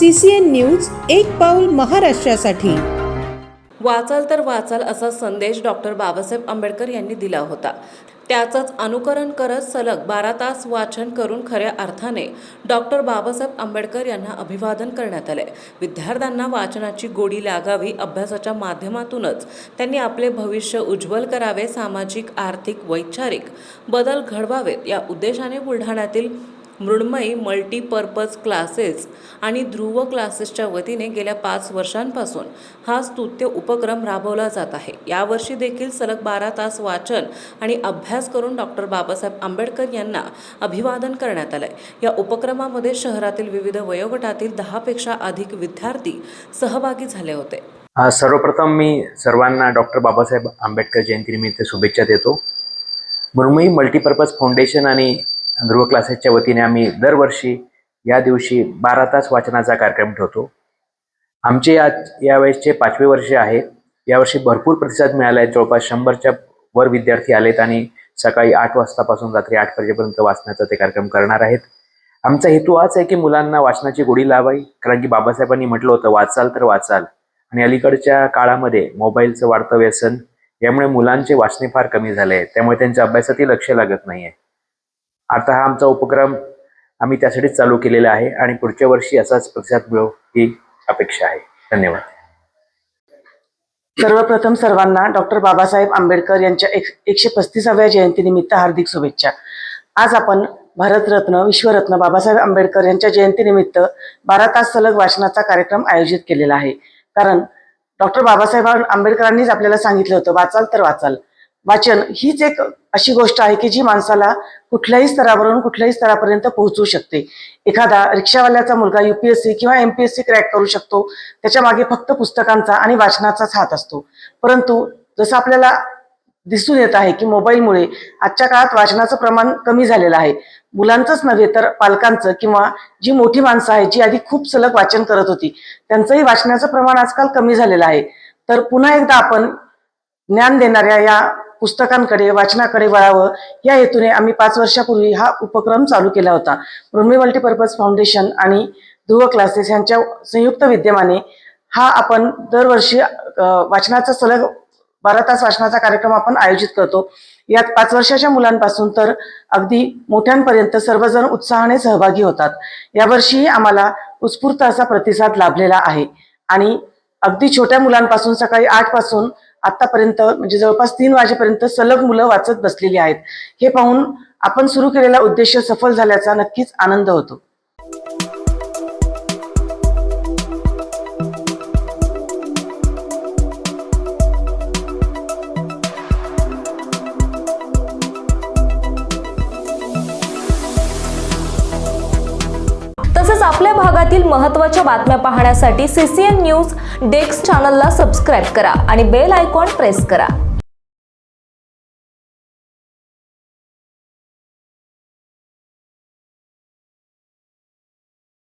CCN news एक पाऊल महाराष्ट्रासाठी। वाचाल तर वाचाल असा संदेश डॉक्टर बाबासाहेब आंबेडकर यांनी दिला होता। त्याचंच अनुकरण करत सलग 12 तास वाचन करून खऱ्या अर्थाने डॉक्टर बाबासाहेब आंबेडकर यांना अभिवादन करण्यात आले। विद्यार्थ्यांना वाचनाची गोडी लागावी, अभ्यासाच्या माध्यमातूनच त्यांनी आपले भविष्य उज्ज्वल करावे, सामाजिक, आर्थिक, वैचारिक बदल घडवावेत या उद्देशाने बुलढाण्यातील मृण्मयी मल्टीपर्पज क्लासेस आणि ध्रुव क्लासेसच्या वतीने गेल्या 5 वर्षांपासून हा स्तुत्य उपक्रम राबवला जात आहे। यावर्षी देखील सलग 12 तास वाचन आणि अभ्यास करून डॉक्टर बाबासाहेब आंबेडकर यांना अभिवादन करण्यात आले। या उपक्रमामध्ये शहरातील विविध वयोगटातील 10 पेक्षा अधिक विद्यार्थी सहभागी झाले होते। सर्वप्रथम मी सर्वांना डॉक्टर बाबासाहेब आंबेडकर जयंतीनिमित्त शुभेच्छा देतो। मृण्मयी मल्टीपर्पज फाउंडेशन आणि ध्रुव क्लासेसच्या वतीने आम्ही दरवर्षी या दिवशी 12 तास वाचनाचा कार्यक्रम ठेवतो। आमचे यावेळेसचे 5वे वर्ष आहे। यावर्षी भरपूर प्रतिसाद मिळाला आहे। जवळपास 100च्या वर विद्यार्थी आलेत आणि सकाळी 8 वाजतापासून रात्री 8 वाजेपर्यंत वाचनाचा ते कार्यक्रम करणार आहेत। आमचा हेतू हाच आहे की मुलांना वाचनाची गोडी लावावी, कारण की बाबासाहेबांनी म्हटलं होतं वाचाल तर वाचाल। आणि अलीकडच्या काळामध्ये मोबाईलचं वाढतं व्यसन यामुळे मुलांचे वाचणे फार कमी झाले आहे, त्यामुळे त्यांच्या अभ्यासातही लक्ष लागत नाही आहे। आता हा आमचा उपक्रम आम्ही त्यासाठीच चालू केलेला आहे आणि पुढच्या वर्षी असाच प्रतिसाद मिळो ही अपेक्षा आहे। धन्यवाद। सर्वप्रथम सर्वांना डॉक्टर बाबासाहेब आंबेडकर यांच्या 135व्या जयंतीनिमित्त हार्दिक शुभेच्छा। आज आपण भारतरत्न विश्वरत्न बाबासाहेब आंबेडकर यांच्या जयंतीनिमित्त 12 तास सलग वाचनाचा कार्यक्रम आयोजित केलेला आहे। कारण डॉक्टर बाबासाहेब आंबेडकरांनीच आपल्याला सांगितलं होतं वाचाल तर वाचाल। वाचन हीच एक अशी गोष्ट आहे की जी माणसाला कुठल्याही स्तरावरून कुठल्याही स्तरापर्यंत पोहोचवू शकते। एखादा रिक्षावाल्याचा मुलगा UPSC किंवा MPSC क्रॅक करू शकतो, त्याच्या मागे फक्त पुस्तकांचा आणि वाचनाचाच हात असतो। परंतु जसं आपल्याला दिसून येत आहे की मोबाईलमुळे आजच्या काळात वाचनाचं प्रमाण कमी झालेलं आहे। मुलांचंच नव्हे तर पालकांचं किंवा जी मोठी माणसं आहेत जी आधी खूप सलग वाचन करत होती त्यांचंही वाचनाचं प्रमाण आजकाल कमी झालेलं आहे। तर पुन्हा एकदा आपण ज्ञान देणाऱ्या या पुस्तकांकडे वाचनाकडे वळावं या हेतूने आम्ही 5 वर्षापूर्वी हा उपक्रम चालू केला होता। मृण्मयी मल्टीपर्पज फाउंडेशन आणि ध्रुव क्लासेस यांच्या संयुक्त विद्यमाने हा आपण दरवर्षी वाचनाचा सलग 12 तास वाचनाचा कार्यक्रम आपण आयोजित करतो। यात 5 वर्षाच्या मुलांपासून तर अगदी मोठ्यांपर्यंत सर्वजण उत्साहाने सहभागी होतात। यावर्षी आम्हाला उत्स्फूर्त असा प्रतिसाद लाभलेला आहे आणि अगदी छोट्या मुलांपासून सकाळी 8 पासून आतापर्यंत म्हणजे जवळपास 3 वाजेपर्यंत सलग मुलं वाचत बसलेली आहेत। हे पाहून आपण सुरू केलेला उद्देश सफल झाल्याचा नक्कीच आनंद होतो। तसेच आपल्या भागातील महत्त्वाच्या बातम्या पाहण्यासाठी CCN न्यूज डेस्क चॅनलला सबस्क्राइब करा आणि बेल आयकॉन प्रेस करा।